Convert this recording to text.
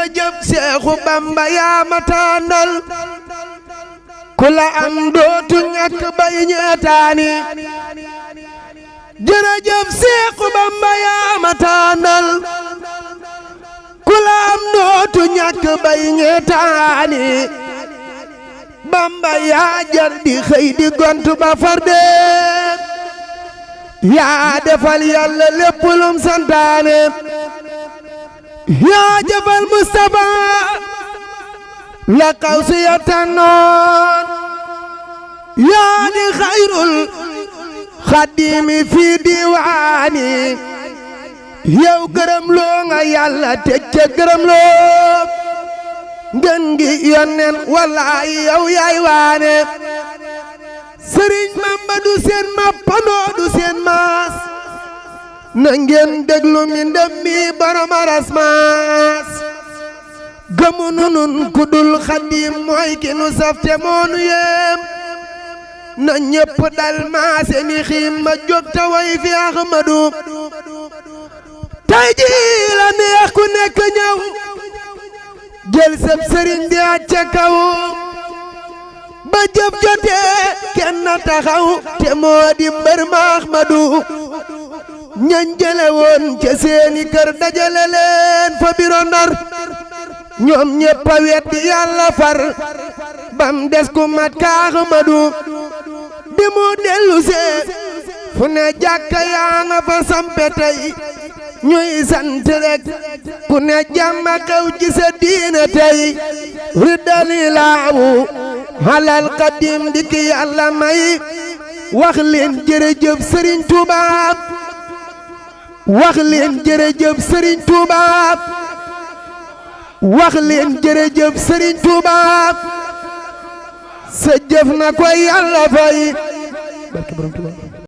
jërëjëf Seexu Bamba yaa ma tànnal ku la am dootu ñàkk bay ñeetaani jërëjëf Seexu Bamba yaa ma tànnal ku la am dootu ñàkk bay ñeetaani Bamba yaa jar di xëy di gontu ba farde yaa defal Yàlla lépp lum santaane yaa jëfal Mustafa la kaw si ya tànnoon yaa di xayrul xadimi fii diwaani yow gërëm loo nga Yàlla teg ca gërëm loo ngeen gi yonnen wallaay yow yaay waane Sëriñ Bamba du seen mappandoo du seen maas na ngeen déglu mi ndem mi borom aras maas gëmunu nun ku dul Xaadim mooy ki nu safte moonu yem na ñépp dal maase ni xiim ma jóg ta way fi Ahmadu tey ji la neex ku nekk ñëw jël sab sëriñ di aj ca kaw ba jëf jotee kenn taxaw te moo di mbër ma Ahmadu ñañ jële woon ca seeni kër dajale leen fa biro Ndar ñoom ñépp a weddi Yàlla far bam des ku mat ka Ahmadu bi mu dellu see fu ne jàkka yaa nga fa sampe tey ñuy sant rek ku ne jàmm xew ci sa diina tey riddali laawu halal Xaadim di ki Yàlla may wax leen jërëjëf Sëriñ Tuuba wax leen jërëjëf Sëriñ Tuuba wax leen jërëjëf Sëriñ Tuuba sa jëf na ko Yàlla fay